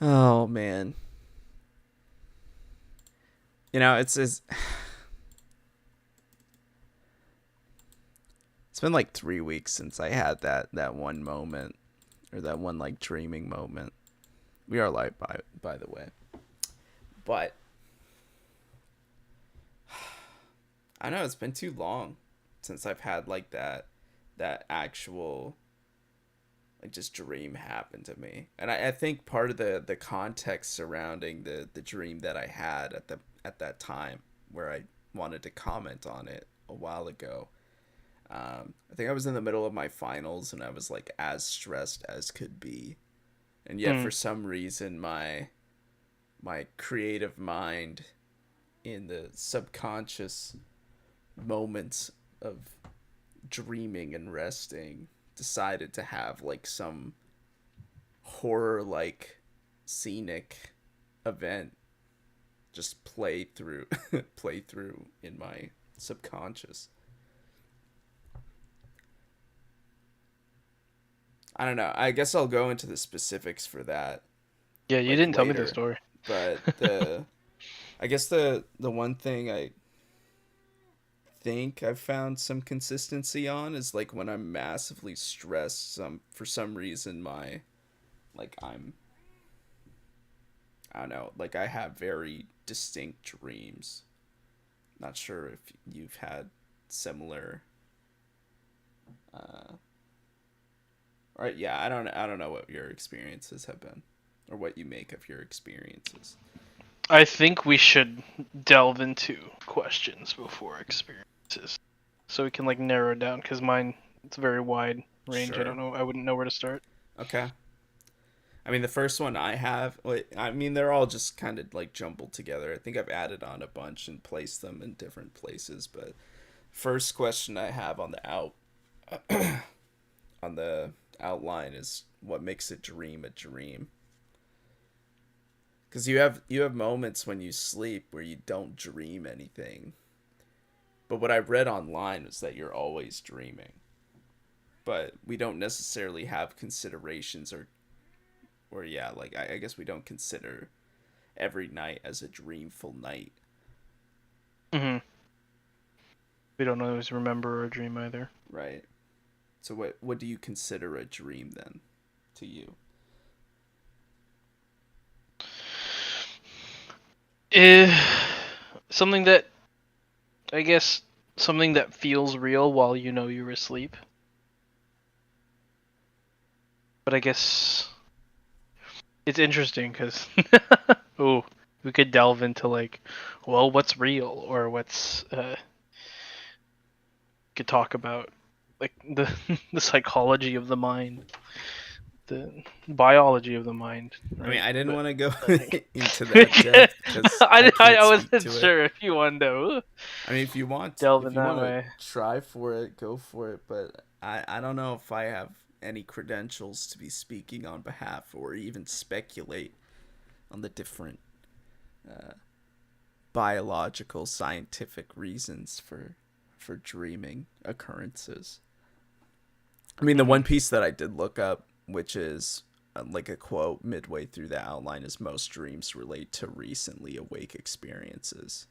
Oh man, it's it's been like 3 weeks since I had that one moment or that one like dreaming moment. We are live by the way, but I know it's been too long since I've had like that actual like just dream happen to me. And I think part of the context surrounding the dream that I had at that time where I wanted to comment on it a while ago. I think I was in the middle of my finals and I was like as stressed as could be. And yet Hmm. for some reason my creative mind in the subconscious moments of dreaming and resting decided to have like some horror like scenic event just play through play through in my subconscious. I don't know. I guess I'll go into the specifics for that Yeah, you like didn't tell me the later. story. But the one thing I think I've found some consistency on is like when I'm massively stressed, some for some reason my like I don't know, like I have very distinct dreams. Not sure if you've had similar uh or yeah, I don't know what your experiences have been or what you make of your experiences. I think we should delve into questions before experiences, so we can like narrow it down. Because mine, it's a very wide range. I don't Sure. know. I wouldn't know where to start. Okay. I mean, the first one I have, I mean, they're all just kind of like jumbled together. I think I've added on a bunch and placed them in different places. But first question I have on the outline is what makes a dream a dream? Because you have moments when you sleep where you don't dream anything. But what I read online was that you're always dreaming. But we don't necessarily have considerations or yeah, like I guess we don't consider every night as a dreamful night. Hmm. We don't always remember or dream either. Right. So what do you consider a dream then to you? Eh, something that I guess something that feels real while you know you're asleep. But I guess it's interesting because oh, we could delve into like, well, what's real or what's could talk about like the the psychology of the mind, the biology of the mind, I mean, right? I didn't But want to go I think into that depth because I can't I speak wasn't to it. sure if you wanted to I mean, delve if in you that want to way. try for it, go for it. But I don't know if I have any credentials to be speaking on behalf or even speculate on the different uh, biological scientific reasons for dreaming occurrences. I mean, the Hmm. one piece that I did look up, which is like a quote midway through the outline, is most dreams relate to recently awake experiences.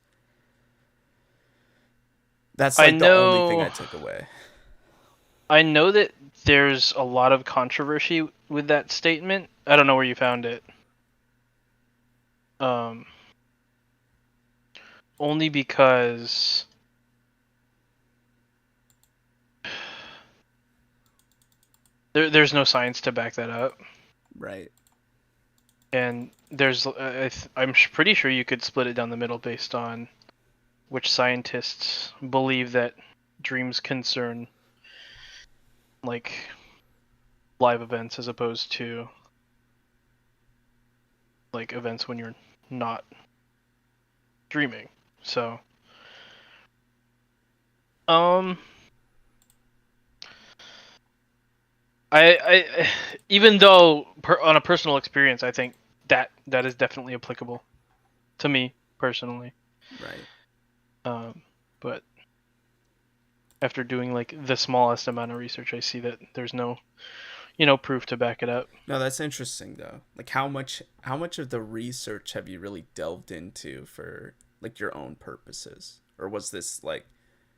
That's I like the only thing know I took away. I know that there's a lot of controversy with that statement. I don't know where you found it. Um, Only because there's no science to back that up, Right. and I'm pretty sure you could split it down the middle based on which scientists believe that dreams concern like live events as opposed to like events when you're not dreaming. So, um, I even though on a personal experience, I think that is definitely applicable to me personally. Right. Um, but after doing like the smallest amount of research, I see that there's no proof to back it up. No, that's interesting though. Like how much of the research have you really delved into for like your own purposes? Or was this like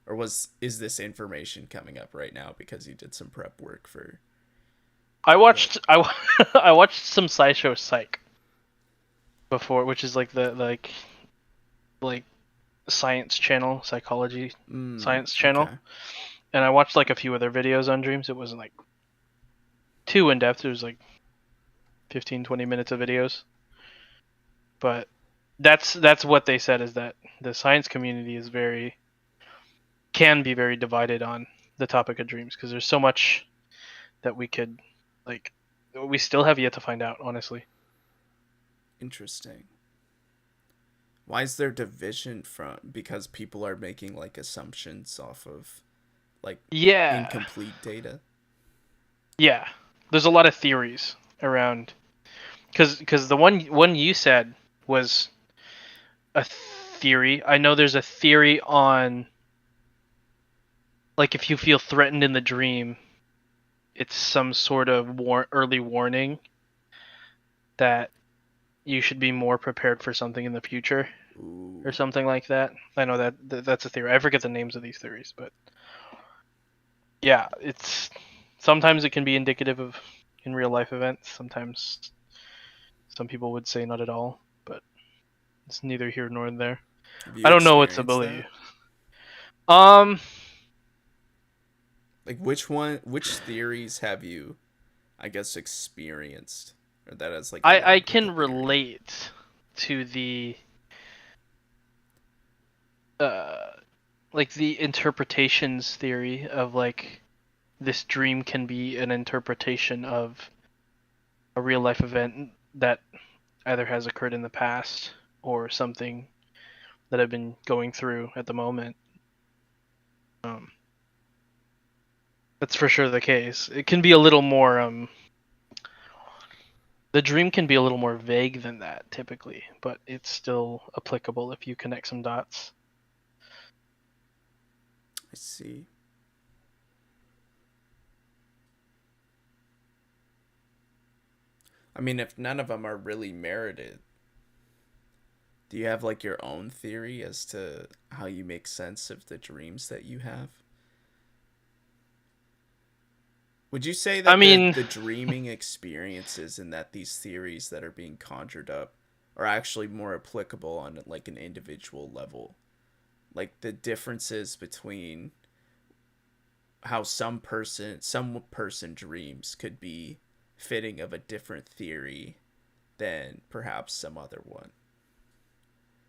or was is this information coming up right now because you did some prep work for I the watched I, I watched some SciShow Psych before, which is like the like science channel, psychology science channel, okay. and I watched like a few other videos on dreams. It wasn't like too in depth. It was like 15-20 minutes of videos, but that's what they said, is that the science community is very can be very divided on the topic of dreams, because there's so much that we could like we still have yet to find out, honestly. Interesting. Why is there division from because people are making like assumptions off of like Yeah, incomplete data? yeah. There's a lot of theories around, because the one you said was a theory. I know there's a theory on, like, if you feel threatened in the dream, it's some sort of early warning that you should be more prepared for something in the future, or Ooh. something like that. I know that's a theory. I forget the names of these theories, but yeah, it's sometimes it can be indicative of in real life events. Sometimes some people would say not at all, but it's neither here nor there. Have I you don't know what to experienced believe. that? Um, Like which theories have you I guess experienced or that has like I aligned with the can theory? relate to the uh like the interpretations theory of, like, this dream can be an interpretation of a real life event that either has occurred in the past or something that I've been going through at the moment. Um, that's for sure the case. It can be a little more the dream can be a little more vague than that typically, but it's still applicable if you connect some dots. I see. I mean, if none of them are really merited, do you have like your own theory as to how you make sense of the dreams that you have? Would you say I that the mean, the dreaming experiences and that these theories that are being conjured up are actually more applicable on like an individual level? Like the differences between how some person dreams could be fitting of a different theory than perhaps some other one?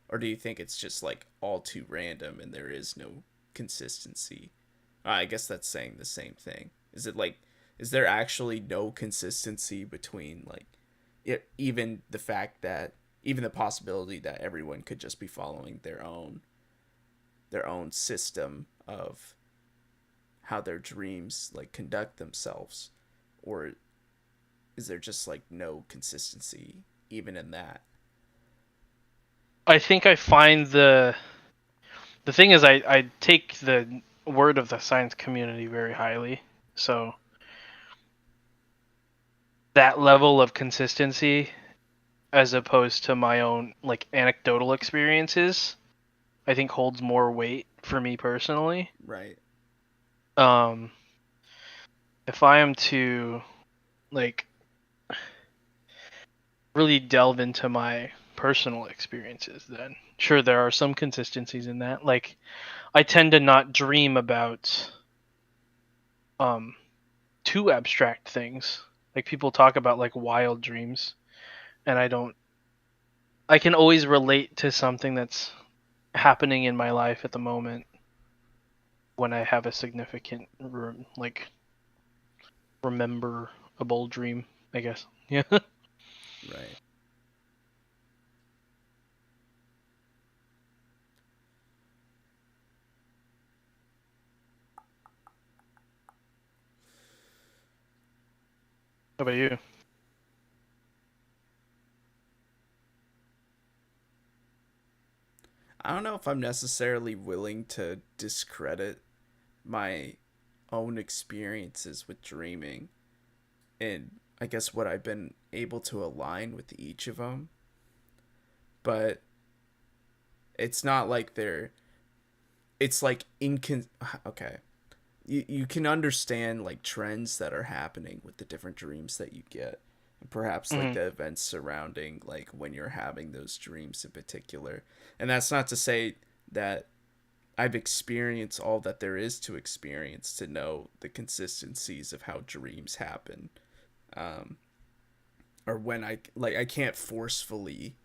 Or do you think it's just like all too random and there is no consistency? I guess that's saying the same thing. Is it like is there actually no consistency between like even the fact that even the possibility that everyone could just be following their own system of how their dreams like conduct themselves, or is there just like no consistency even in that? I think I find the thing is, I take the word of the science community very highly. So that level of consistency, as opposed to my own like anecdotal experiences, I think holds more weight for me personally. Right. Um, if I am to, like, really delve into my personal experiences, then sure there are some consistencies in that. Like, I tend to not dream about um too abstract things. Like, people talk about like wild dreams, and I can always relate to something that's happening in my life at the moment when I have a significant like rememberable dream, I guess. Yeah. How Right. about you? I don't know if I'm necessarily willing to discredit my own experiences with dreaming. and I guess what I've been able to align with each of them. But it's not like they're, it's like okay, you can understand like trends that are happening with the different dreams that you get, and perhaps like Hmm. the events surrounding like when you're having those dreams in particular. And that's not to say that I've experienced all that there is to experience to know the consistencies of how dreams happen, um, or when I can't forcefully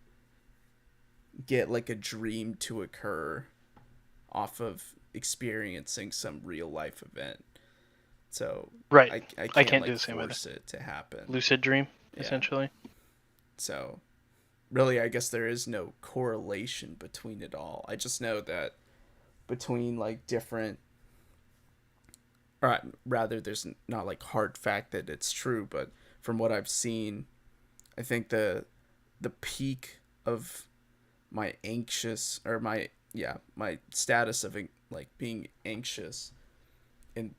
get like a dream to occur off of experiencing some real life event. So Right. I I can't can't do like the same either. force it to happen. Lucid dream, Yeah. essentially. So really, I guess there is no correlation between it all. I just know that between like different, or rather, there's not like hard fact that it's true, but from what I've seen, I think the peak of my anxious or my yeah my status of like being anxious in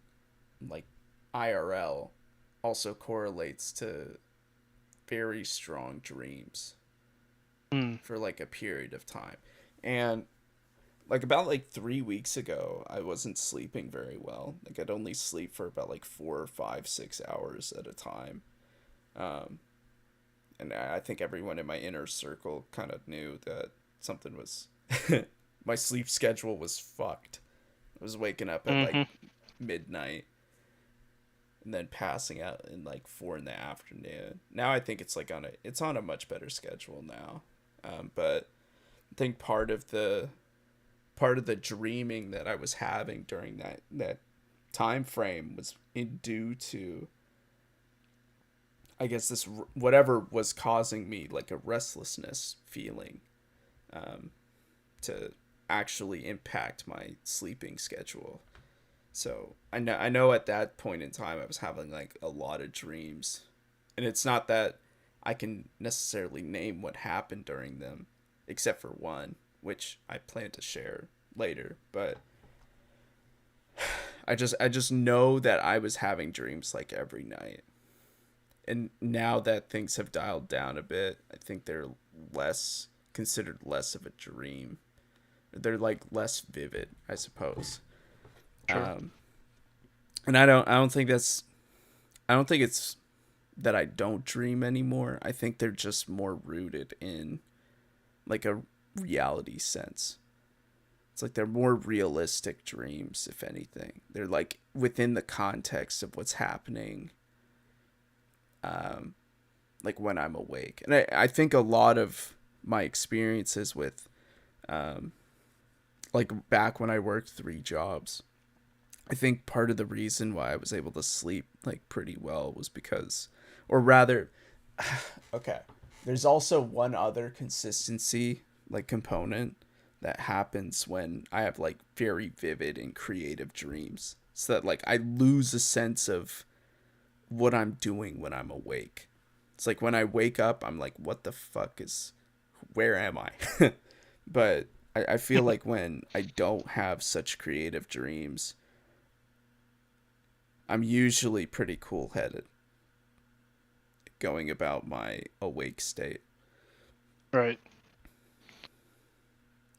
like IRL also correlates to very strong dreams Mm. for like a period of time. And like about like 3 weeks ago, I wasn't sleeping very well. Like I'd only sleep for about like 4 or 5, 6 hours at a time. Um, and I think everyone in my inner circle kind of knew that something was my sleep schedule was fucked. I was waking up at like Hmm. midnight and then passing out in like 4 in the afternoon. Now I think it's on a much better schedule now. But I think part of the dreaming that I was having during that time frame was due to, I guess, this whatever was causing me like a restlessness feeling, um, to actually impact my sleeping schedule. So I know at that point in time I was having like a lot of dreams, and it's not that I can necessarily name what happened during them, except for one, which I plan to share later. But I just know that I was having dreams like every night, and now that things have dialed down a bit, I think they're less considered less of a dream. They're like less vivid, I suppose. Sure. Um, and I don't think it's that I don't dream anymore. I think they're just more rooted in like a reality sense. It's like they're more realistic dreams, if anything. They're like within the context of what's happening, um, like when I'm awake. And I think a lot of my experiences with, um, like back when I worked 3 jobs, I think part of the reason why I was able to sleep like pretty well was because, or rather, okay, there's also one other consistency like component that happens when I have like very vivid and creative dreams. So that like I lose a sense of what I'm doing when I'm awake. It's like when I wake up, I'm like, what the fuck is, where am I? But I feel like when I don't have such creative dreams, I'm usually pretty cool headed going about my awake state. Right.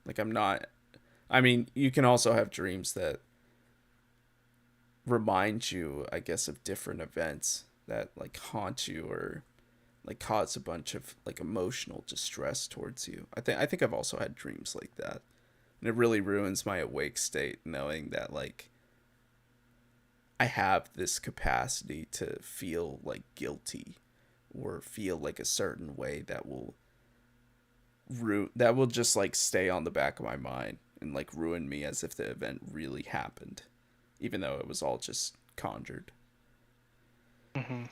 Like I'm not, I mean, you can also have dreams that remind you, I guess, of different events that like haunt you or like cause a bunch of like emotional distress towards you. I think I've also had dreams like that. And it really ruins my awake state knowing that like I have this capacity to feel like guilty or feel like a certain way that will just like stay on the back of my mind and like ruin me as if the event really happened, even though it was all just conjured. Hmm.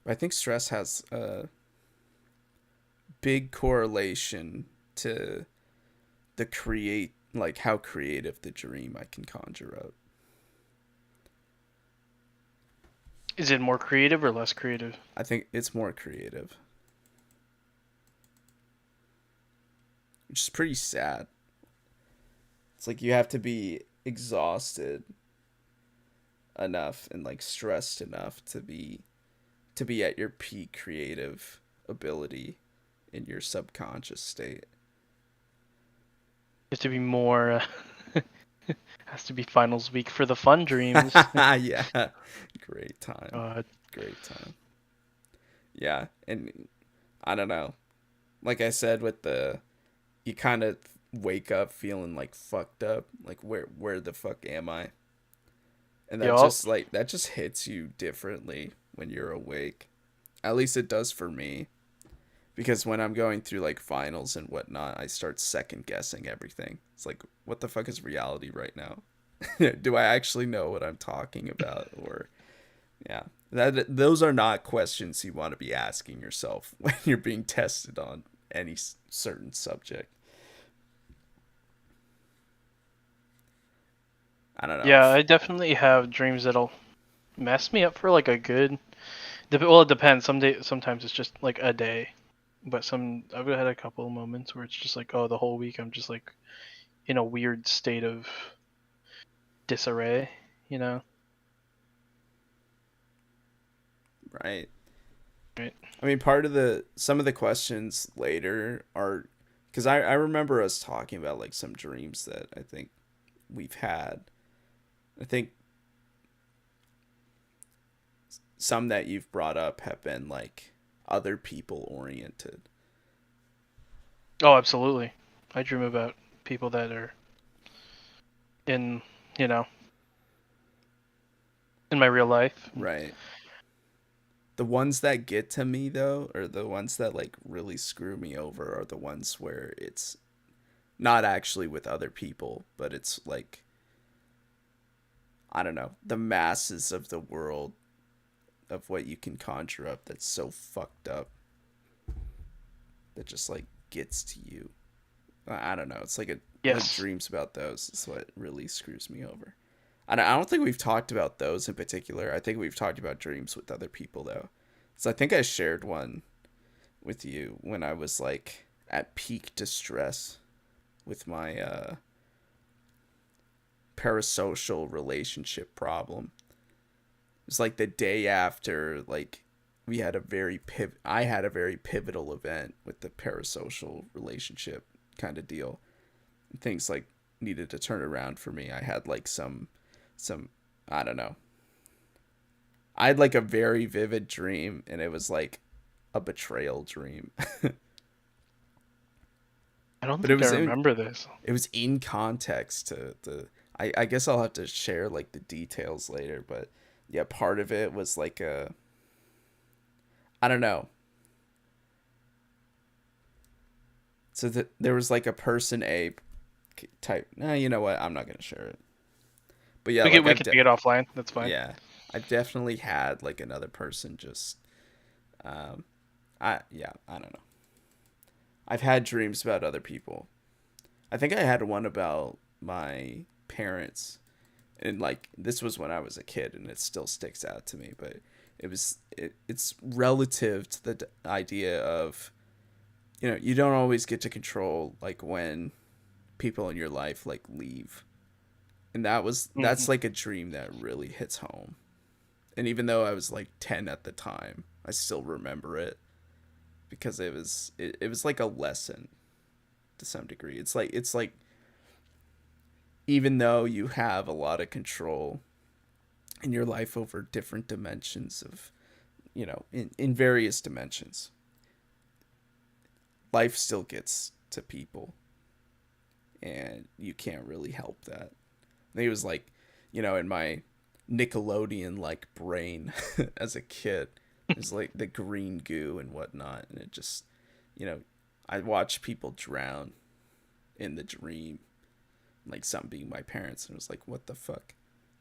But I think stress has a big correlation to the create like how creative the dream I can conjure up. Is it more creative or less creative? I think it's more creative, which is pretty sad. It's like you have to be exhausted enough and like stressed enough to be at your peak creative ability in your subconscious state. Has to be more. Has to be finals week for the fun dreams. Yeah. Great time. God. Great time. Yeah. And I don't know. Like I said, with the, you kind of wake up feeling like fucked up. Like, where the fuck am I? And Yup. that just hits you differently when you're awake. At least it does for me. Because when I'm going through like finals and whatnot, I start second guessing everything. It's like, what the fuck is reality right now? Do I actually know what I'm talking about? Or, yeah, those are not questions you want to be asking yourself when you're being tested on any certain subject. I don't know. Yeah, I definitely have dreams that'll mess me up for like a good. Well, it depends. Sometimes it's just like a day, but I've had a couple of moments where it's just like, oh, the whole week I'm just like in a weird state of disarray, you know? Right. Right. I mean, some of the questions later are, because I remember us talking about like some dreams that I think we've had. I think some that you've brought up have been like other people oriented. Oh, absolutely. I dream about people that are in, you know, in my real life. Right. The ones that get to me though, or the ones that like really screw me over, are the ones where it's not actually with other people, but it's like, I don't know, the masses of the world of what you can conjure up that's so fucked up that just like gets to you. I don't know. It's like like Yes. dreams about those is what really screws me over. I don't think we've talked about those in particular. I think we've talked about dreams with other people though. So I think I shared one with you when I was like at peak distress with my parasocial relationship problem. It was like the day after like I had a very pivotal event with the parasocial relationship kind of deal. Things like needed to turn around for me. I had like some I don't know. I had like a very vivid dream and it was like a betrayal dream. I don't But think I remember this. it was in context to the I guess I'll have to share like the details later, but yeah, part of it was like a, I don't know. So there was like a person A type. Nah, you know what? I'm not gonna share it. But yeah, like We could take it offline. That's fine. yeah, I definitely had like another person just um I don't know. I've had dreams about other people. I think I had one about my parents, and like this was when I was a kid and it still sticks out to me, but it's relative to the idea of, you know, you don't always get to control like when people in your life like leave. And Hmm. that's like a dream that really hits home. And even though I was like 10 at the time, I still remember it because it was like a lesson to some degree. It's like even though you have a lot of control in your life over different dimensions of, you know, in various dimensions, life still gets to people and you can't really help that. And he was like, you know, in my Nickelodeon like brain as a kid, it's like the green goo and whatnot, and it just, you know, I watch people drown in the dream, like some being my parents, and it was like, what the fuck?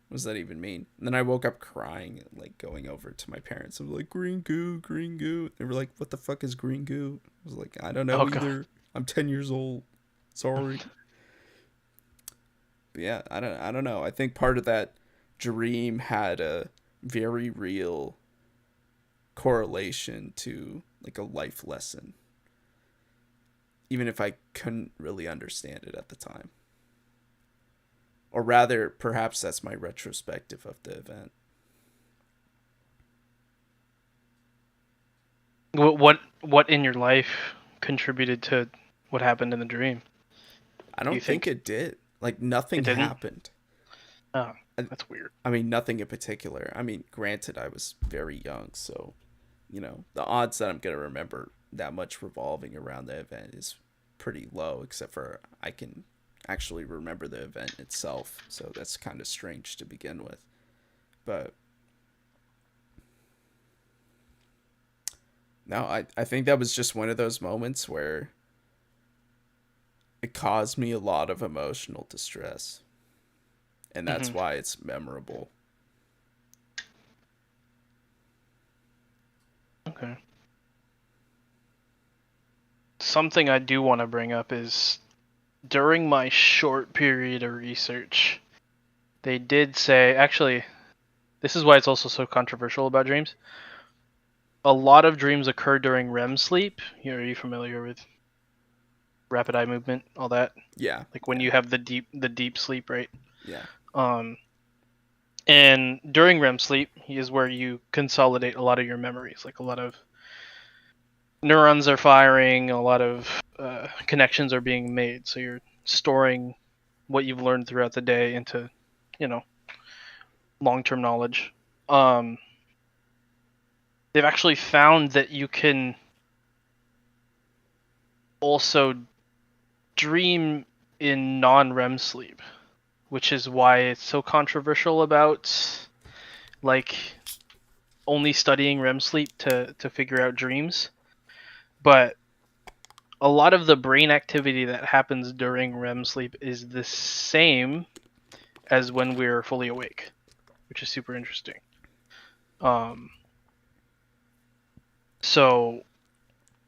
What does that even mean? And then I woke up crying, like going over to my parents. I was like, green goo, green goo. They were like, what the fuck is green goo? I was like, I don't Oh know god. either. I'm 10 years old. Sorry. But yeah, I don't know. I think part of that dream had a very real correlation to like a life lesson, even if I couldn't really understand it at the time. Or rather, perhaps that's my retrospective of the event. What in your life contributed to what happened in the dream? I Do you don't think think it did. Like, it nothing didn't? happened. Oh, I, that's weird. I mean, nothing in particular. I mean, granted, I was very young, so, the odds that I'm going to remember that much revolving around the event is pretty low, except for I can actually remember the event itself. So that's kind of strange to begin with. But no, I think that was just one of those moments where it caused me a lot of emotional distress. And that's Hmm. why it's memorable. Okay. Something I do want to bring up is during my short period of research, they did say, actually, this is why it's also so controversial about dreams. A lot of dreams occur during REM sleep. Are you familiar with rapid eye movement, all that? Yeah, Like when yeah, you have the deep sleep, right? yeah. Um, and during REM sleep is where you consolidate a lot of your memories. Like a lot of neurons are firing, a lot of connections are being made. So you're storing what you've learned throughout the day into, you know, long-term knowledge. Um, they've actually found that you can also dream in non-REM sleep, which is why it's so controversial about like only studying REM sleep to figure out dreams. But a lot of the brain activity that happens during REM sleep is the same as when we're fully awake, which is super interesting. Um, so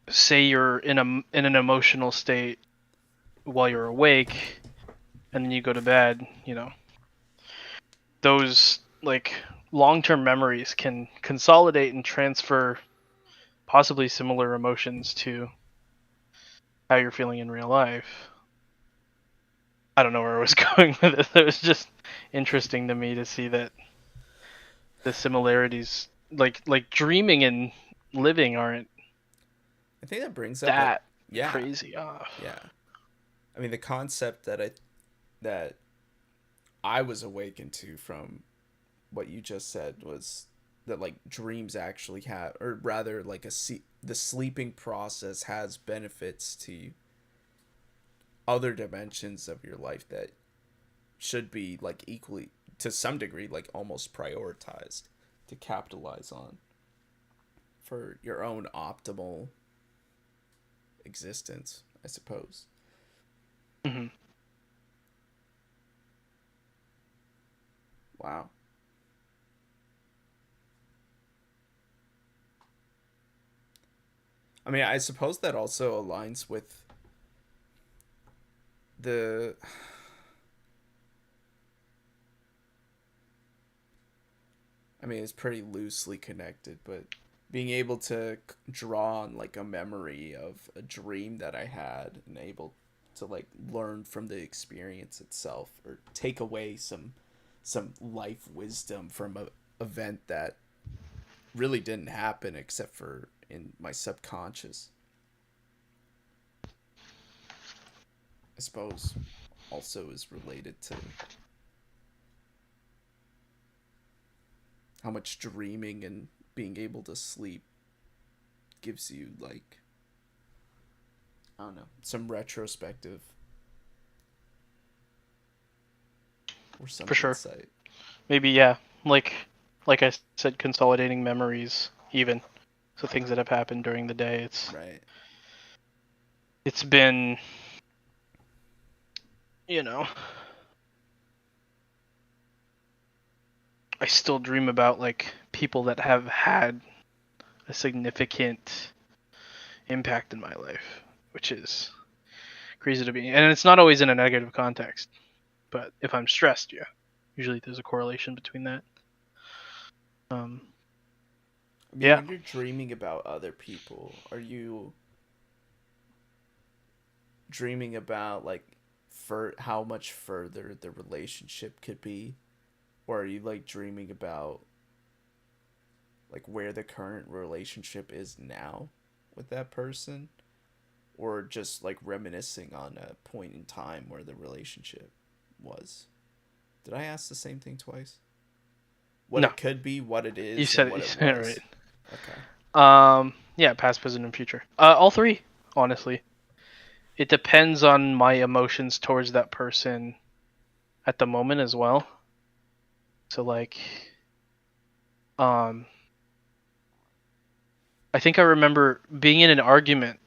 say you're in an emotional state while you're awake, and then you go to bed, those like long-term memories can consolidate and transfer possibly similar emotions to how you're feeling in real life. I don't know where I was going with it. It was just interesting to me to see that the similarities, like dreaming and living, aren't I think that brings up a that yeah, crazy off. yeah. I mean, the concept that I was awakened to from what you just said was that like dreams actually have, or rather like the sleeping process has benefits to other dimensions of your life that should be like equally, to some degree, like almost prioritized to capitalize on for your own optimal existence, I suppose. Hmm. Wow. I mean, I suppose that also aligns with the I mean, it's pretty loosely connected, but being able to draw on like a memory of a dream that I had and able to like learn from the experience itself or take away some life wisdom from a event that really didn't happen except for in my subconscious. I suppose also is related to how much dreaming and being able to sleep gives you like, I don't know, some retrospective or some For sure. insight. Maybe, yeah. Like I said, consolidating memories, even so things that have happened during the day. Right. It's been, you know, I still dream about like people that have had a significant impact in my life, which is crazy to me. And it's not always in a negative context, but if I'm stressed, yeah, usually there's a correlation between that. Um, I mean, yeah, when you're dreaming about other people, are you dreaming about like for how much further the relationship could be, or are you like dreaming about like where the current relationship is now with that person, or just like reminiscing on a point in time where the relationship was? Did I ask the same thing twice? What No, it could be, what it you is, and said what you it said it right. was. Okay. Yeah, past, present, and future. All three, honestly. It depends on my emotions towards that person at the moment as well. So like, um, I think I remember being in an argument,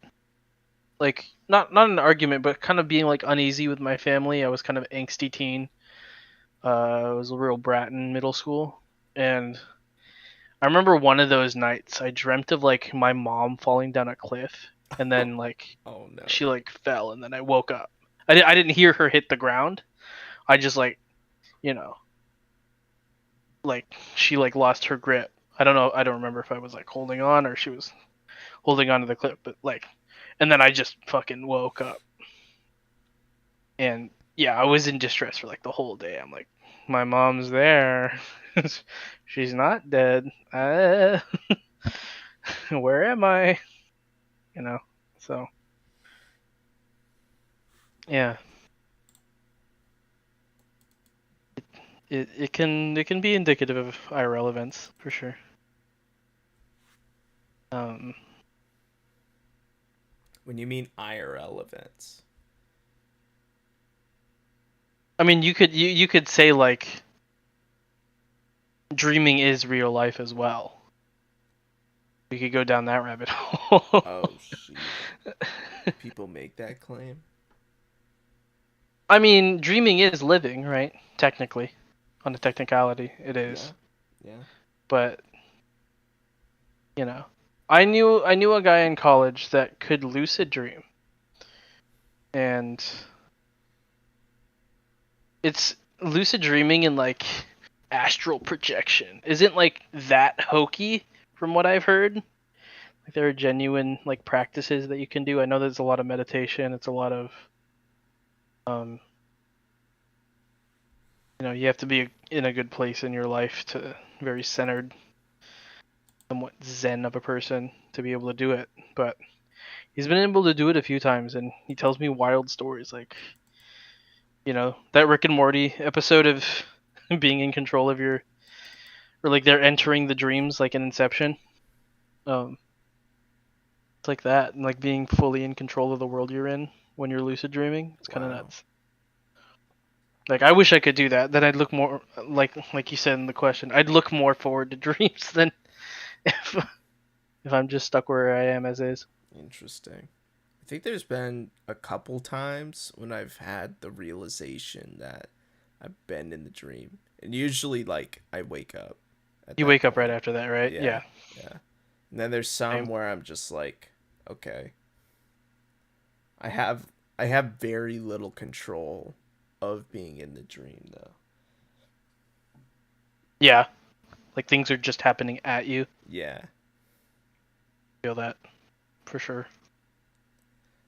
like not an argument, but kind of being like uneasy with my family. I was kind of angsty teen. I was a real brat in middle school, and I remember one of those nights I dreamt of like my mom falling down a cliff, and then like Oh no. she like fell, and then I woke up. I didn't hear her hit the ground. I just like, you know, like she like lost her grip. I don't know. I don't remember if I was like holding on or she was holding on to the cliff, but like, and then I just fucking woke up, and yeah, I was in distress for like the whole day. I'm like, my mom's there. She's not dead. Where am I? You know. So yeah, it can be indicative of IRL events for sure. Um, When you mean IRL events. I mean, you could say like dreaming is real life as well. We could go down that rabbit hole. Oh, sheesh. People make that claim? I mean, dreaming is living, right? Technically, on the technicality, it Yeah. is. Yeah. But you know, I knew a guy in college that could lucid dream, and it's lucid dreaming and like astral projection isn't like that hokey from what I've heard. Like there are genuine like practices that you can do. I know there's a lot of meditation. It's a lot of um, you have to be in a good place in your life to very centered, somewhat zen of a person to be able to do it. But he's been able to do it a few times, and he tells me wild stories like that Rick and Morty episode of being in control of your, or like they're entering the dreams like in Inception. Um, it's like that, and like being fully in control of the world you're in when you're lucid dreaming. It's kind of Wow. nuts. Like I wish I could do that. Then I'd look more like you said in the question. I'd look more forward to dreams than if if I'm just stuck where I am as is. Interesting. I think there's been a couple times when I've had the realization that I've been in the dream. And usually, like, I wake up at You that wake up right point. after that, right? Yeah, Yeah. yeah. And then there's some Same. where I'm just like, okay, I have I have very little control of being in the dream though. Yeah. Like things are just happening at you. Yeah. Feel that for sure.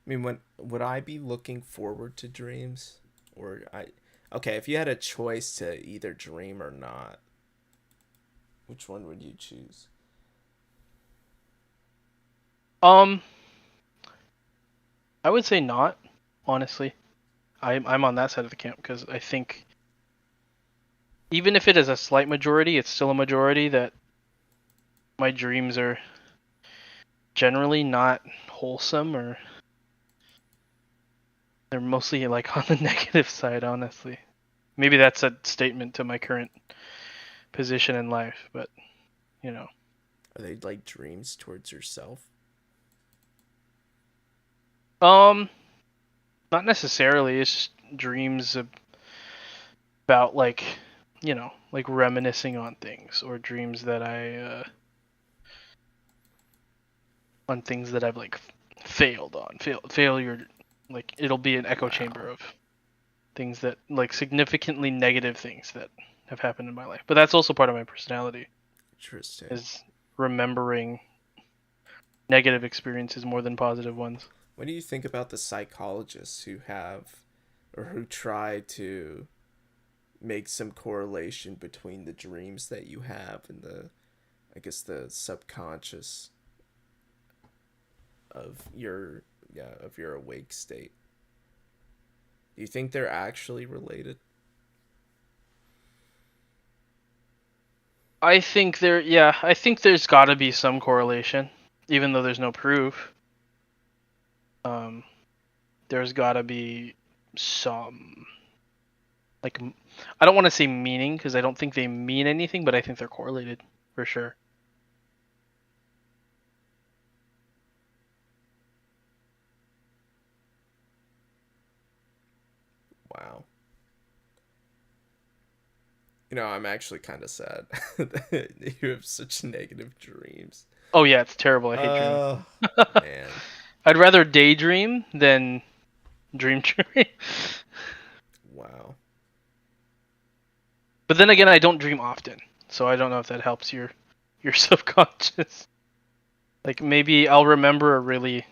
I mean, when would I be looking forward to dreams, or I? Okay, if you had a choice to either dream or not, which one would you choose? Um, I would say not. Honestly, I'm on that side of the camp because I think even if it is a slight majority, it's still a majority that my dreams are generally not wholesome, or they're mostly like on the negative side. Honestly, maybe that's a statement to my current position in life, but you know, Are they like dreams towards yourself? um, not necessarily. It's just dreams about like like reminiscing on things, or dreams that I on things that I've like failed on. Failure, like it'll be an echo chamber Wow, of things that like significantly negative things that have happened in my life. But that's also part of my personality, interesting. is remembering negative experiences more than positive ones. What do you think about the psychologists who have or who try to make some correlation between the dreams that you have and the, I guess, the subconscious of your, yeah, of your awake state. Do you think they're actually related? I think there's got to be some correlation, even though there's no proof. Um, there's got to be some, like, I don't want to say meaning because I don't think they mean anything, but I think they're correlated for sure. Wow. You know, I'm actually kind of sad that you have such negative dreams. Oh yeah, it's terrible. I hate dreaming. Oh, man. I'd rather daydream than dream dream. Wow. But then again, I don't dream often, so I don't know if that helps your subconscious. Like maybe I'll remember a really,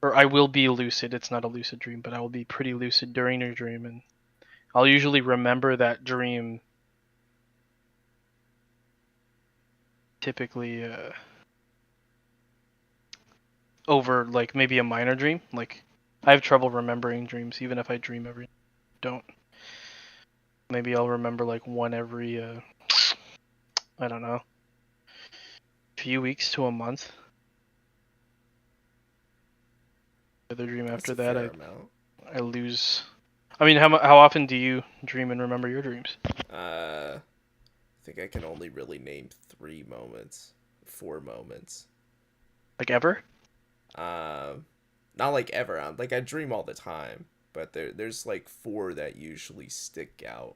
or I will be lucid. It's not a lucid dream, but I will be pretty lucid during a dream, and I'll usually remember that dream. Typically, over like maybe a minor dream. Like I have trouble remembering dreams, even if I dream every. Don't. Maybe I'll remember like one every. I don't know. Few weeks to a month. The other dream That's after a that, fair amount. I lose. I mean, how often do you dream and remember your dreams? I think I can only really name 3 moments, 4 moments. Like ever? Um, Not like ever. Like I dream all the time, but there's like 4 that usually stick out.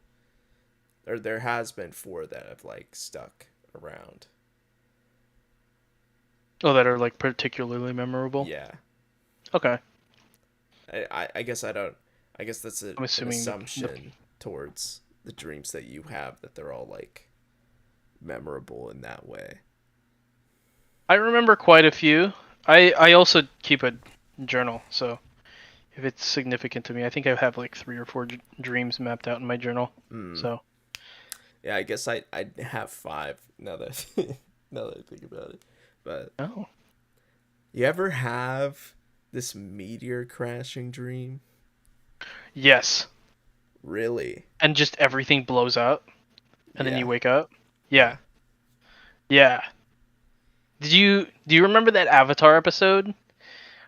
Or there has been 4 that have like stuck around. Oh, that are like particularly memorable. Yeah. Okay. I guess I don't. I guess that's I'm an assuming the assumption towards the dreams that you have, that they're all like memorable in that way. I remember quite a few. I also keep a journal, so if it's significant to me, I think I have like 3 or 4 dreams mapped out in my journal. Mm. So Yeah, I guess I have 5 now that now that I think about it. But oh you ever have this meteor crashing dream? yes, Really? and just everything blows up, and then you Yeah. wake up. Yeah. Yeah, yeah. Do you remember that Avatar episode,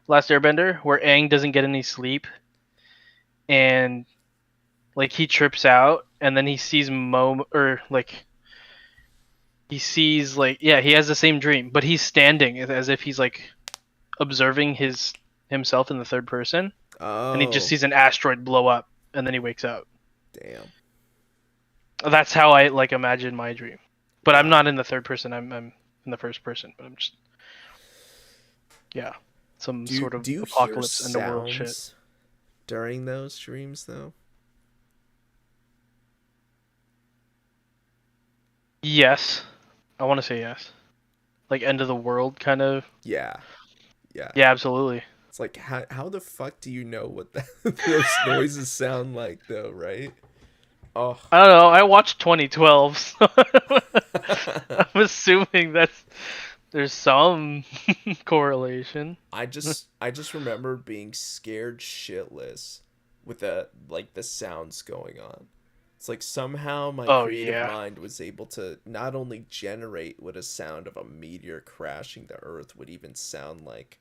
Last Airbender, where Aang doesn't get any sleep and like he trips out and then he sees Mo or like he sees like yeah he has the same dream but he's standing as if he's like observing himself in the third person and he just Oh, sees an asteroid blow up and then he wakes up. damn. That's how I like imagine my dream, but I'm Wow. not in the third person. I'm in the first person, but I'm just yeah some Do sort of you hear apocalypse underworld shit. sounds during those dreams though? Yes, I want to say yes. Like end of the world kind of. Yeah. Yeah. Yeah, absolutely. It's like how the fuck do you know what those noises sound like though, right? Oh. I don't know. I watched 2012, so I'm assuming there's some correlation. I just remember being scared shitless with the sounds going on. It's like somehow my Oh creative yeah, mind was able to not only generate what a sound of a meteor crashing the earth would even sound like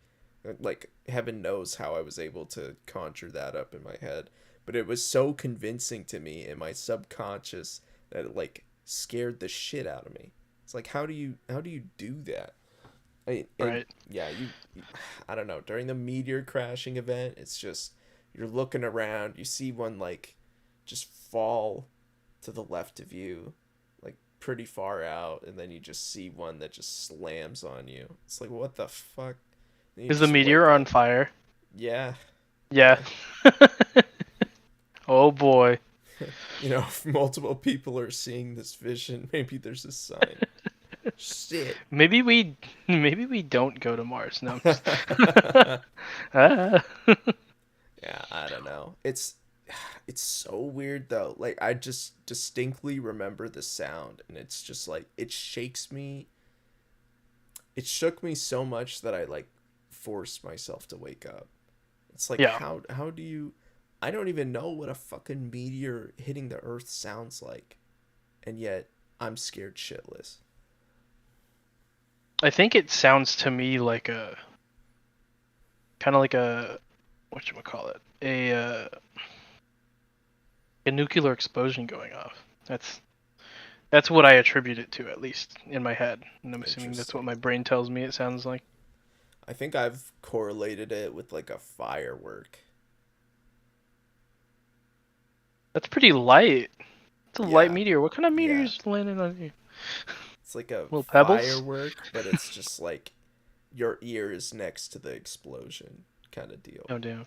heaven knows how I was able to conjure that up in my head, but it was so convincing to me in my subconscious that it like scared the shit out of me. It's like how do you do that? And right. yeah, I don't know. During the meteor crashing event, it's just you're looking around, you see one like just fall to the left of you, like pretty far out, and then you just see one that just slams on you. It's like what the fuck? Then you Is the just wake meteor on up. fire? Yeah, Yeah. yeah. Oh boy. If multiple people are seeing this vision, maybe there's a sign. Shit. Maybe we don't go to Mars. No. I'm just... ah. Yeah, I don't know. It's so weird though. Like I just distinctly remember the sound and it's just like it shakes me. It shook me so much that I like forced myself to wake up. It's like Yeah. how do you I don't even know what a fucking meteor hitting the earth sounds like. And yet I'm scared shitless. I think it sounds to me like a kind of like a whatchamacallit, a nuclear explosion going off. That's what I attribute it to, at least in my head, and I'm assuming that's what Interesting. my brain tells me it sounds like. I think I've correlated it with like a firework. That's pretty light. It's a light Yeah. meteor. What kind of Yeah. meteors landing on you? It's like a Little pebbles? firework, but it's just like your ear is next to the explosion kind of deal. Oh damn.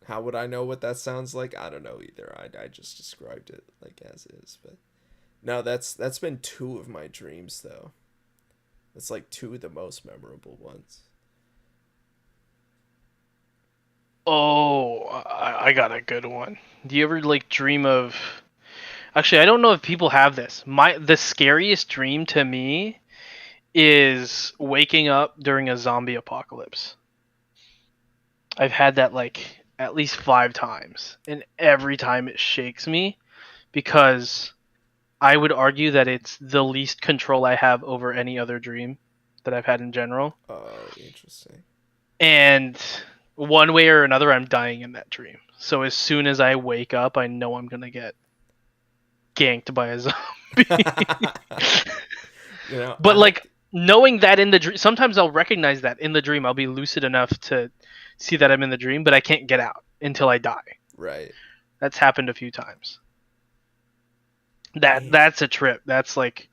How would I know what that sounds like? I don't know either. I just described it like as is, but no, that's been two of my dreams though. It's like two of the most memorable ones. Oh, I got a good one. Do you ever like dream of? Actually, I don't know if people have this. The scariest dream to me is waking up during a zombie apocalypse. I've had that like at least 5 times, and every time it shakes me because I would argue that it's the least control I have over any other dream that I've had in general. Oh, interesting. And one way or another, I'm dying in that dream. So as soon as I wake up, I know I'm gonna get ganked by a zombie. You know, But like knowing that in the dream, sometimes I'll recognize that in the dream. I'll be lucid enough to see that I'm in the dream, but I can't get out until I die. right. That's happened a few times. Damn. That's a trip. That's like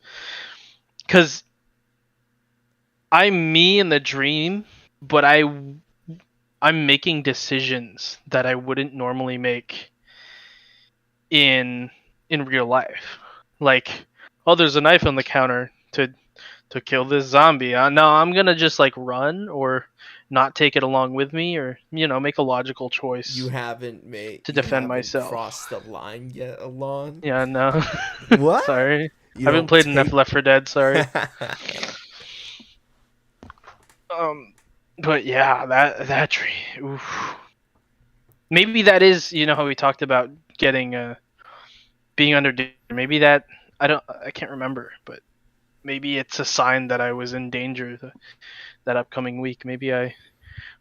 because I'm me in the dream, but I'm making decisions that I wouldn't normally make in real life. Like, oh, there's a knife on the counter to kill this zombie. No, I'm gonna just like run or not take it along with me, or make a logical choice to You defend haven't myself. crossed the line yet, Alon. Yeah, no, What? sorry, You I haven't don't played enough take Left 4 Dead. Sorry. Um, but yeah, that tree. Oof. Maybe that is how we talked about getting being under danger. Maybe I can't remember, but maybe it's a sign that I was in danger that upcoming week. Maybe I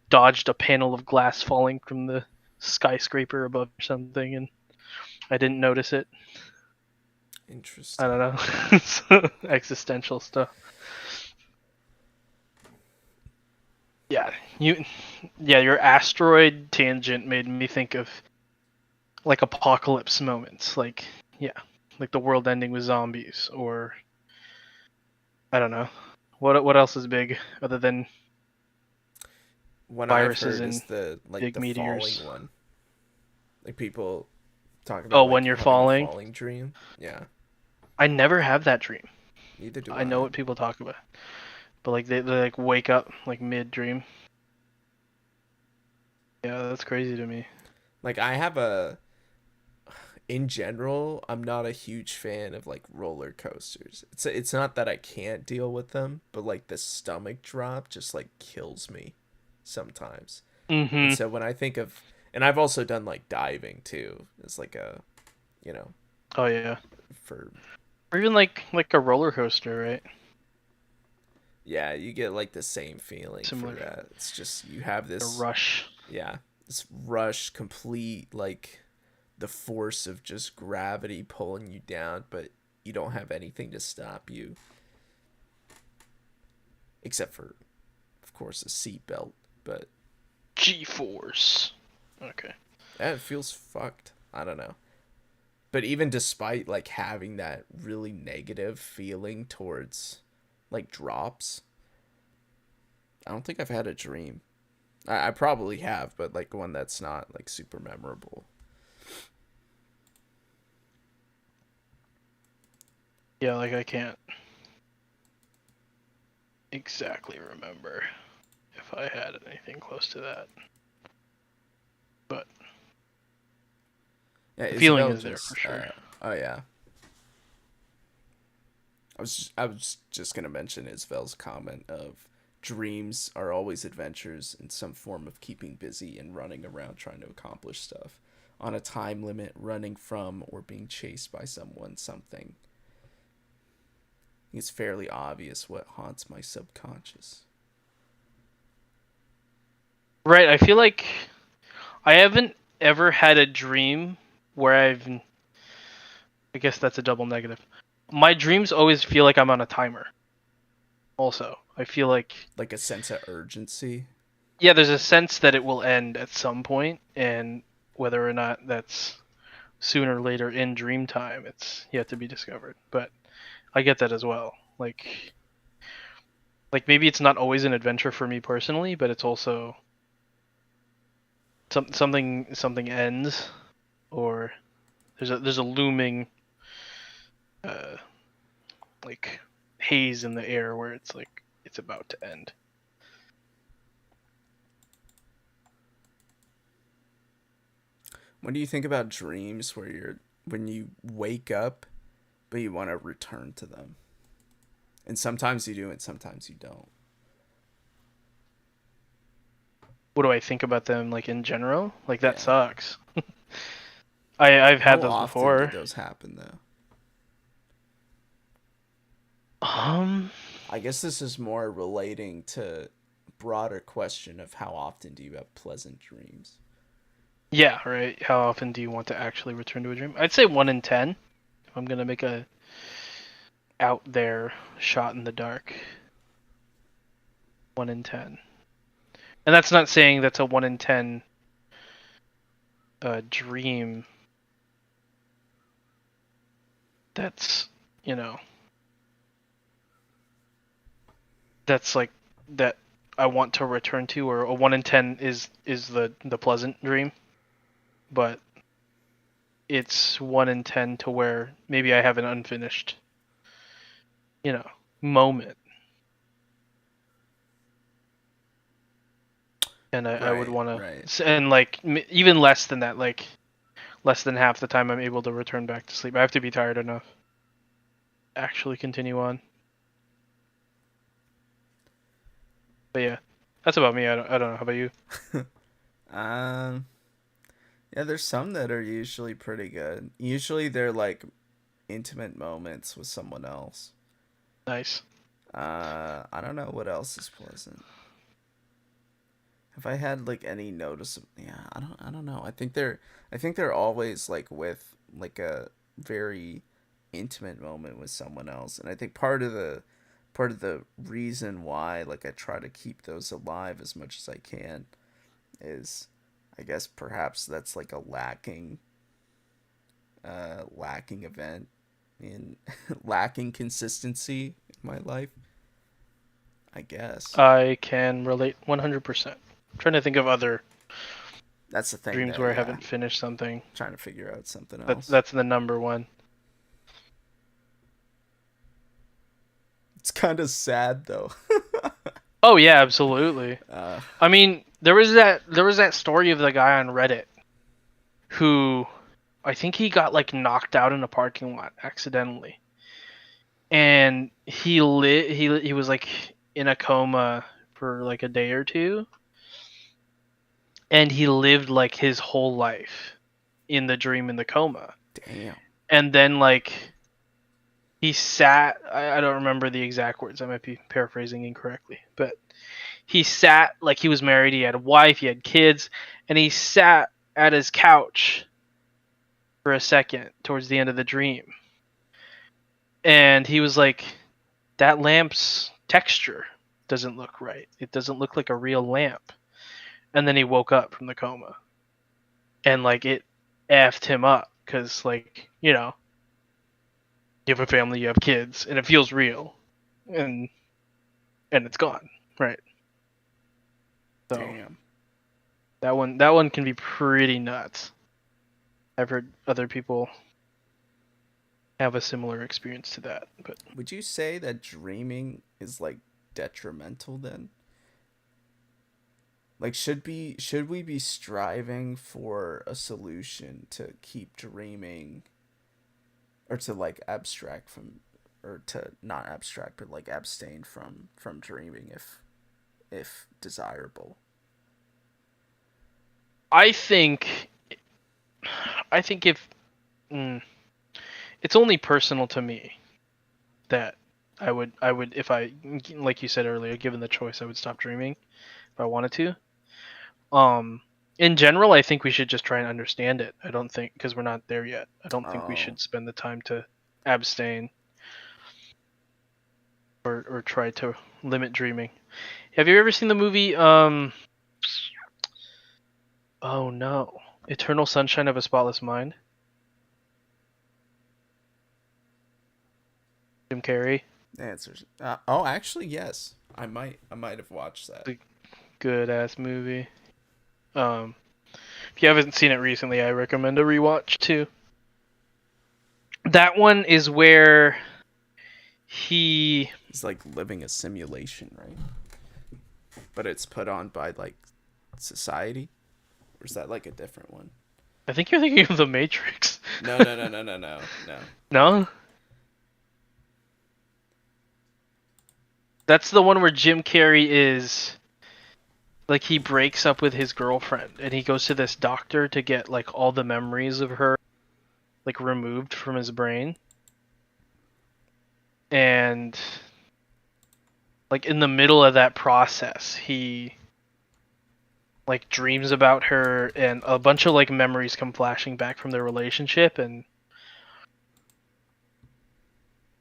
dodged a panel of glass falling from the skyscraper above or something, and I didn't notice it. I Interesting. don't know. Existential stuff. Yeah, your asteroid tangent made me think of like apocalypse moments, like yeah, like the world ending with zombies, or I don't know. What else is big other than One I've viruses heard and is the like big the falling meteors? one. Like people talk Oh, about when like you're having a falling. falling dream. Yeah. I never have that dream. Neither do I know I. what people talk about, but like they like wake up like mid dream. Yeah, that's crazy to me. Like I have a in general, I'm not a huge fan of like roller coasters. It's not that I can't deal with them, but like the stomach drop just like kills me sometimes. And Mm-hmm. so when I think of and I've also done like diving too. It's like a, you know, Oh yeah. for Or even like a roller coaster, right? yeah, you get like the same feeling for Similar. that. It's just you have A this rush. yeah, this rush complete like the force of just gravity pulling you down, but you don't have anything to stop you except for, of course, a seatbelt. But G-force. Okay. it feels fucked. I don't know. But even despite like having that really negative feeling towards like drops, I don't think I've had a dream. I probably have, but like one that's not like super memorable. Yeah, like I can't exactly remember if I had anything close to that. Yeah, The feeling Isabel is there for just. sure. Oh yeah, I was just gonna mention Isabel's comment of dreams are always adventures in some form of keeping busy and running around trying to accomplish stuff on a time limit, running from or being chased by someone, something. It's fairly obvious what haunts my subconscious. Right. I feel like I haven't ever had a dream where I guess that's a double negative. My dreams always feel like I'm on a timer. Also, I feel like Like a sense of urgency. yeah, there's a sense that it will end at some point, and whether or not that's sooner or later in dream time, it's yet to be discovered. But I get that as well. Like maybe it's not always an adventure for me personally, but it's also something ends, or there's a looming uh like haze in the air where it's like it's about to end. What do you think about dreams where when you wake up but you want to return to them? And sometimes you do and sometimes you don't. What do I think about them like in general? Like that Yeah. sucks. I've had How those often do before. those happen though? Um I guess this is more relating to broader question of how often do you have pleasant dreams? yeah, right. How often do you want to actually return to a dream? I'd say 1 in 10 if I'm going to make a out there shot in the dark. 1 in 10. And that's not saying that's a 1 in 10 dream that's, you know, that's like that I want to return to, or a 1 in 10 is the pleasant dream, but it's 1 in 10 to where maybe I have an unfinished, you know, moment, and I would Right, want right. to, and like even less than that, like less than half the time I'm able to return back to sleep. I have to be tired enough to actually continue on. But yeah, that's about me. I don't know. How about you? um yeah, there's some that are usually pretty good. Usually they're like intimate moments with someone else. Nice. I don't know what else is pleasant. Have I had like any noticeable? Yeah, I don't know. I think they're always like with like a very intimate moment with someone else, and I think part of the reason why like I try to keep those alive as much as I can is, I guess perhaps that's like a lacking event in lacking consistency in my life. I guess I can relate 100%. I'm trying to think of other that's the thing dreams that, where I yeah, haven't finished something. trying to figure out something That else. that's the number one. It's kind of sad though. Oh yeah, absolutely. uh, I mean, there was that story of the guy on Reddit who I think he got like knocked out in a parking lot accidentally, and he was like in a coma for like a day or two, and he lived like his whole life in the dream in the coma, damn. and then like he sat. I don't remember the exact words. I might be paraphrasing incorrectly, but he sat like he was married. He had a wife. He had kids, and he sat at his couch for a second towards the end of the dream, and he was like, "That lamp's texture doesn't look right. It doesn't look like a real lamp." And then he woke up from the coma, and like it effed him up because like you have a family, you have kids, and it feels real, and it's gone, right? So Damn. that one can be pretty nuts. I've heard other people have a similar experience to that, but Would you say that dreaming is like detrimental then? Like, should we be striving for a solution to keep dreaming, or to like abstract from, or to not abstract but like abstain from dreaming if desirable? I think I think if mm, it's only personal to me that I would if I, like you said earlier, given the choice, I would stop dreaming if I wanted to. Um, in general, I think we should just try and understand it. I don't think, because we're not there yet. I don't think we Oh, should spend the time to abstain or try to limit dreaming. Have you ever seen the movie oh no, Eternal Sunshine of a Spotless Mind? Jim Carrey. answers. Oh, actually, yes. I might have watched that. It's a good ass movie. Um, if you haven't seen it recently, I recommend a rewatch too. That one is where he He's like living a simulation, right? But it's put on by like society, or is that like a different one? I think you're thinking of The Matrix. No, no, no, no, no, no, no. No? That's the one where Jim Carrey is like he breaks up with his girlfriend and he goes to this doctor to get like all the memories of her like removed from his brain. And like in the middle of that process, he like dreams about her and a bunch of like memories come flashing back from their relationship. And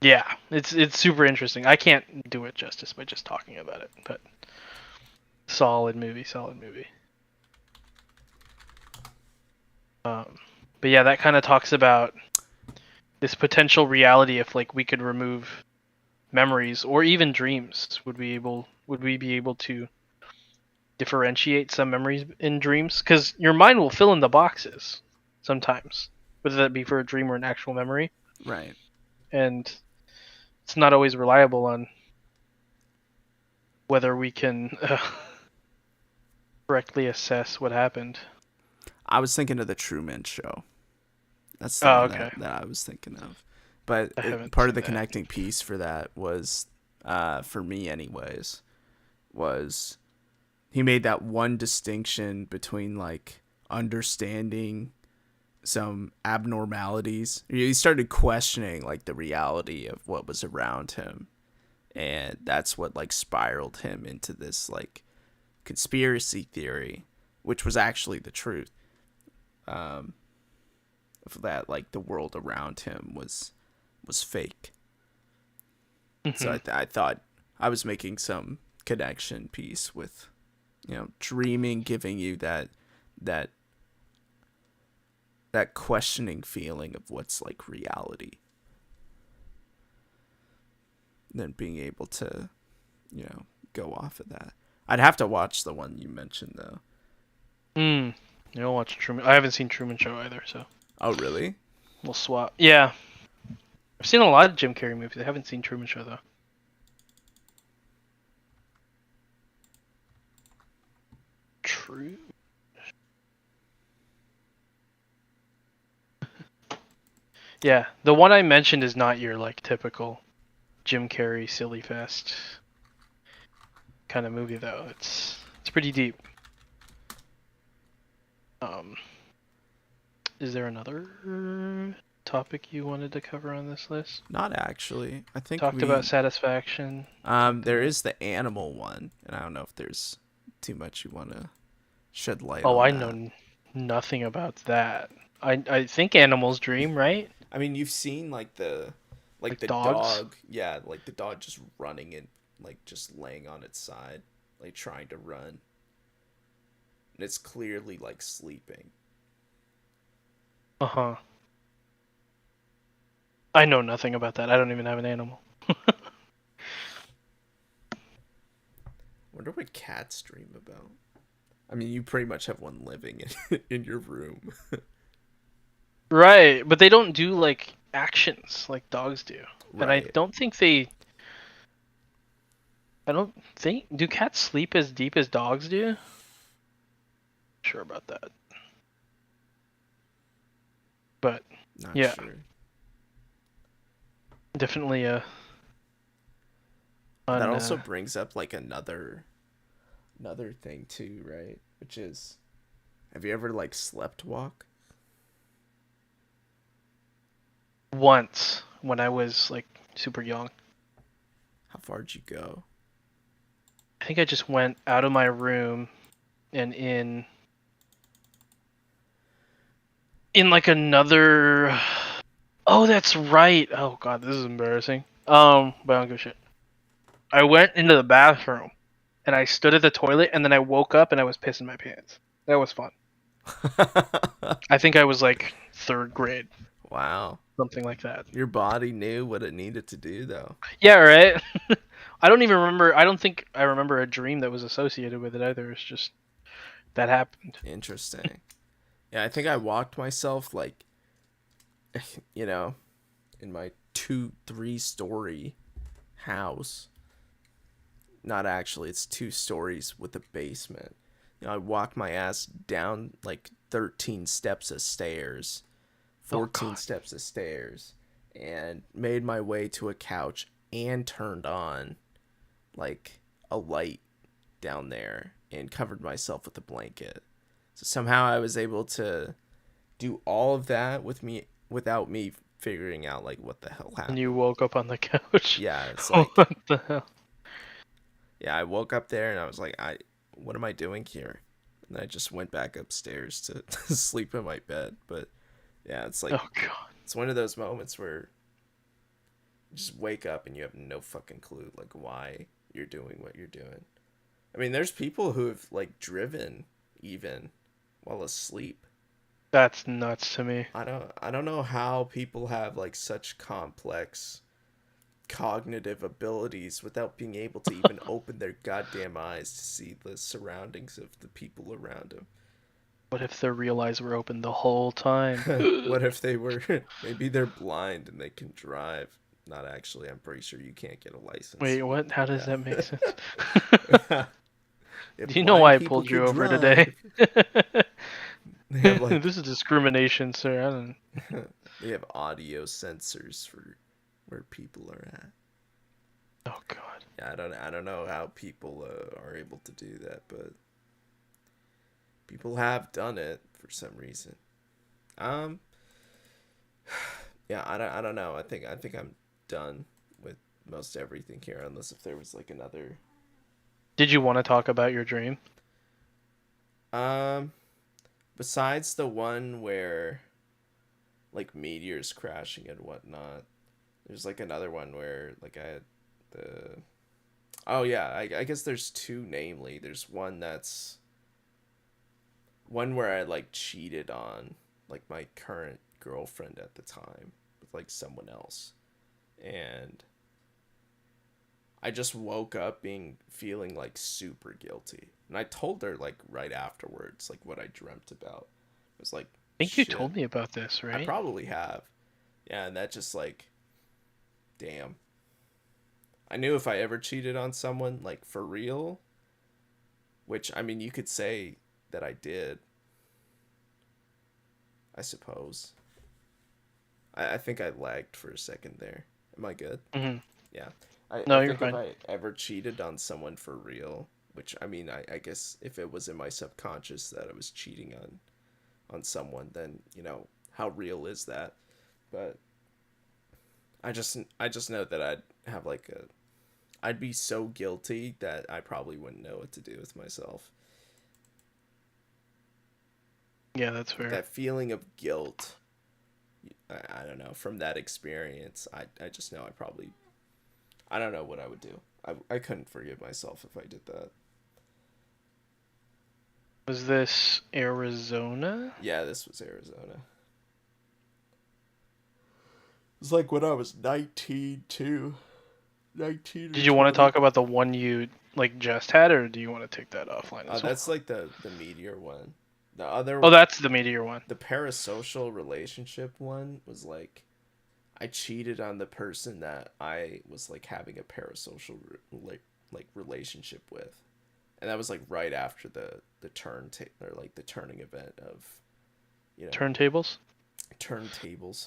yeah, it's super interesting. I can't do it justice by just talking about it, but solid movie, solid movie. Um, but yeah, that kind of talks about this potential reality if like we could remove memories or even dreams. Would we be able to differentiate some memories in dreams? Because your mind will fill in the boxes sometimes, whether that be for a dream or an actual memory, Right. and it's not always reliable on whether we can correctly assess what happened. I was thinking of the Truman Show. That's the Oh, one okay. that I was thinking of. But I haven't part of seen the that. connecting piece for that was, for me anyways, was he made that one distinction between like understanding some abnormalities. He started questioning like the reality of what was around him, and that's what like spiraled him into this like conspiracy theory, which was actually the truth. Um, of that like the world around him was fake. So Hmm. I thought I was making some connection piece with, dreaming giving you that that questioning feeling of what's like reality, and then being able to, go off of that. I'd have to watch the one you mentioned though. Hmm. You don't watch Truman. I haven't seen Truman Show either, so Oh really? we'll swap. Yeah, I've seen a lot of Jim Carrey movies. I haven't seen Truman Show though. True. Yeah, the one I mentioned is not your like typical Jim Carrey silly fest kind of movie though. It's pretty deep. Um, is there another topic you wanted to cover on this list? Not actually. I think Talked about we satisfaction. Talked there about. is the animal one, and I don't know if there's too much you want to shed light Oh, on I know that. nothing about that. I think animals dream, right? I mean, you've seen like Like the dogs. dog, yeah, like the dog just running and like just laying on its side, like trying to run. And it's clearly like sleeping. Uh huh. I know nothing about that. I don't even have an animal. Wonder what cats dream about. I mean, you pretty much have one living in your room. Right, but they don't do like actions like dogs do. And Right. I don't think do cats sleep as deep as dogs do? sure about that. But Not yeah, sure. definitely That on also brings up like another thing too, right? Which is, have you ever like slept walk? once when I was like super young. How far'd you go? I think I just went out of my room and in like another. Oh, that's right. Oh god, this is embarrassing. But I don't give a shit. I went into the bathroom and I stood at the toilet and then I woke up and I was pissing my pants. That was fun. I think I was like third grade, Wow. something like that. Your body knew what it needed to do though. Yeah, right. I don't even remember. I don't think I remember a dream that was associated with it either. It's just that happened. Interesting. Yeah, I think I walked myself like, you know, in my 2-3 story house. Not actually, it's 2 stories with a basement. I walked my ass down like 13 steps of stairs, Oh 14 god. steps of stairs, and made my way to a couch and turned on like a light down there and covered myself with a blanket. So somehow I was able to do all of that without me figuring out like what the hell And you happened. woke up on the couch. Yeah, it's like, What the hell? yeah, I woke up there and I was like, what am I doing here? And I just went back upstairs to, to sleep in my bed. But yeah, it's like, Oh god. it's one of those moments where you just wake up and you have no fucking clue like why you're doing what you're doing. I mean, there's people who have like driven even while asleep. That's nuts to me. I don't know how people have like such complex cognitive abilities without being able to even open their goddamn eyes to see the surroundings of the people around them. What if their real eyes were open the whole time? What if they were maybe they're blind and they can drive? Not actually. I'm pretty sure you can't get a license Wait, what? How with does that make sense? that. If Do you know blind why I people pulled you could over today? drive, they have like This is discrimination, sir. I don't. they have audio sensors for where people are at. Oh god. Yeah, I don't know how people are able to do that, but people have done it for some reason. Um, yeah, I don't know. I think I'm done with most everything here, unless if there was like another. Did you want to talk about your dream? Um, besides the one where like meteors crashing and whatnot, there's like another one where like I had the. Oh yeah, I guess there's two. Namely, there's one where I like cheated on like my current girlfriend at the time with like someone else, and I just woke up feeling like super guilty, and I told her like right afterwards like what I dreamt about. I was like, I think you shit, told me about this, I right? probably have. Yeah, and that just like, damn. I knew if I ever cheated on someone like for real, which I mean you could say that I did, I suppose. I think I lagged for a second there. Am I good? Hmm. Yeah. I No, you're think if fine. I ever cheated on someone for real, which I mean, I guess if it was in my subconscious that I was cheating on someone, then, how real is that? But I just know that I'd be so guilty that I probably wouldn't know what to do with myself. Yeah, that's Like fair. that feeling of guilt, I don't know, from that experience, I just know I don't know what I would do. I couldn't forgive myself if I did that. Was this Arizona? Yeah, this was Arizona. It was like when I was 19 too. 19 or Did you want to 20. talk about the one you like just had, or do you want to take that offline as That's well? like the meteor one. The Oh, other, that's the meteor one. the parasocial relationship one was like I cheated on the person that I was like having a parasocial like relationship with, and that was like right after the or like the turning event of, you know, Turntables? turntables.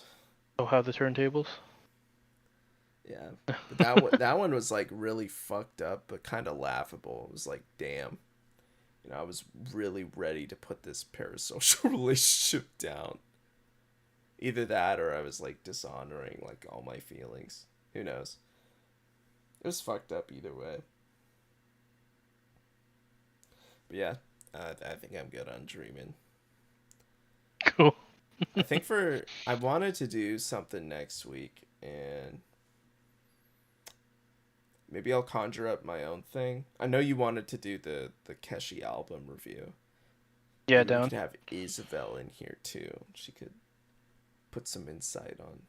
Oh, how the turntables? Yeah, but that one was like really fucked up, but kind of laughable. It was like, damn, you know, I was really ready to put this parasocial relationship down. Either that, or I was like dishonoring like all my feelings. Who knows? It was fucked up either way. But yeah, I think I'm good on dreaming. Cool. I think I wanted to do something next week, and maybe I'll conjure up my own thing. I know you wanted to do the Keshi album review. Yeah, Maybe we down. could have Isabel in here too. She could put some insight on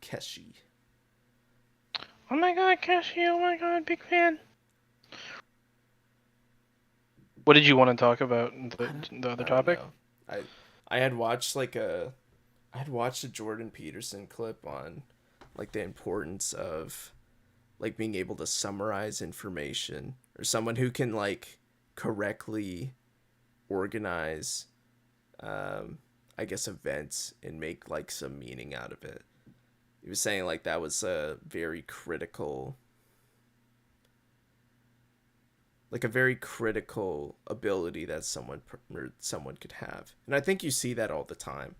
Keshi. Oh my god, Cassie, oh my god, big fan. What did you want to talk about? The other I don't topic? know. I I had watched I had watched a Jordan Peterson clip on like the importance of like being able to summarize information, or someone who can like correctly organize I guess events and make like some meaning out of it. He was saying like that was a very critical, like a very critical ability that someone could have. And I think you see that all the time.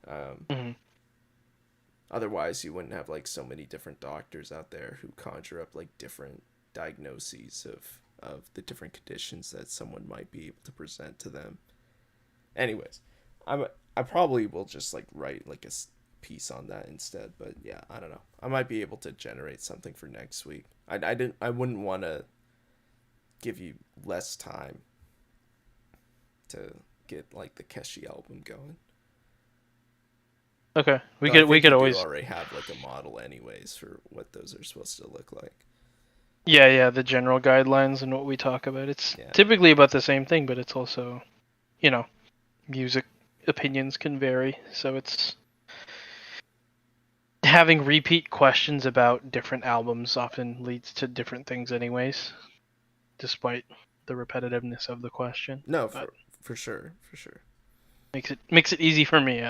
Um, Hmm. Otherwise, you wouldn't have like so many different doctors out there who conjure up like different diagnoses of the different conditions that someone might be able to present to them. Anyways, I probably will just like write like a piece on that instead. But yeah, I don't know. I might be able to generate something for next week. I wouldn't want to give you less time to get like the Keshi album going. Okay, we Though I could think you do always. already have like a model anyways for what those are supposed to look like. Yeah, yeah, the general guidelines and what we talk about. It's Yeah. typically about the same thing, but it's also, you know, music opinions can vary. So it's having repeat questions about different albums often leads to different things, anyways, despite the repetitiveness of the question. No, But for sure, for sure. makes it easy for me.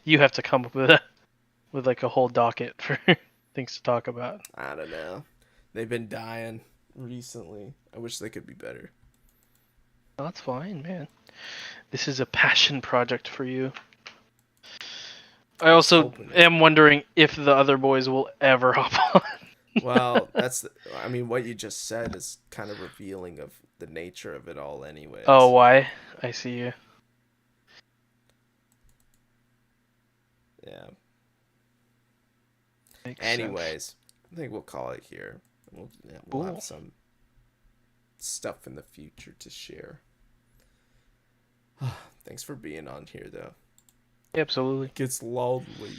You have to come up with like a whole docket for things to talk about. I don't know. They've been dying recently. I wish they could be better. Oh, that's fine, man. This is a passion project for you. I I was also hoping it. am wondering if the other boys will ever hop on. Well, I mean, what you just said is kind of revealing of the nature of it all, Oh, anyways. why? I see you. Yeah. Makes sense. Anyways, I think we'll call it here. We'll have Cool. some stuff in the future to share. Thanks for being on here, though. Absolutely. Gets lonely.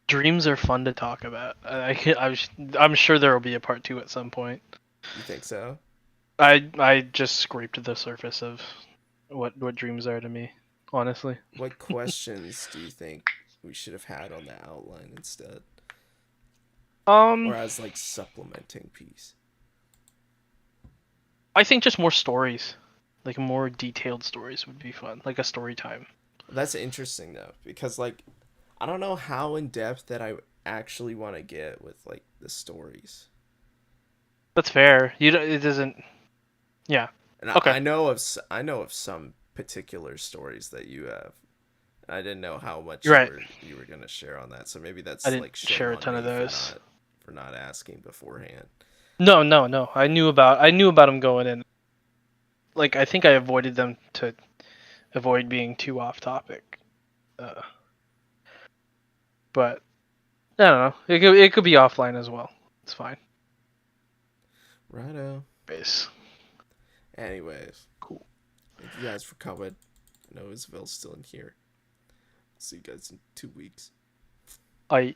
Dreams are fun to talk about. I'm sure there will be a part two at some point. You think so? I just scraped the surface of what dreams are to me, honestly. What questions do you think we should have had on the outline instead? Or Um, as like supplementing piece? I think just more stories, like more detailed stories would be fun, like a story time. That's interesting though, because like I don't know how in depth that I actually want to get with like the stories. That's fair. It doesn't. Yeah. And Okay. I know of some particular stories that you have. I didn't know how much You're right. you were gonna share on that. So maybe I that's didn't like shame share a on ton of me those. for not asking beforehand. No, no, no. I knew about them going in. Like I think I avoided them to avoid being too off topic. Uh, but I don't know. It could be offline as well. It's fine. Righto. Base. Anyways, Cool. thank you guys for coming. I know Isabel's still in here. See you guys in 2 weeks. I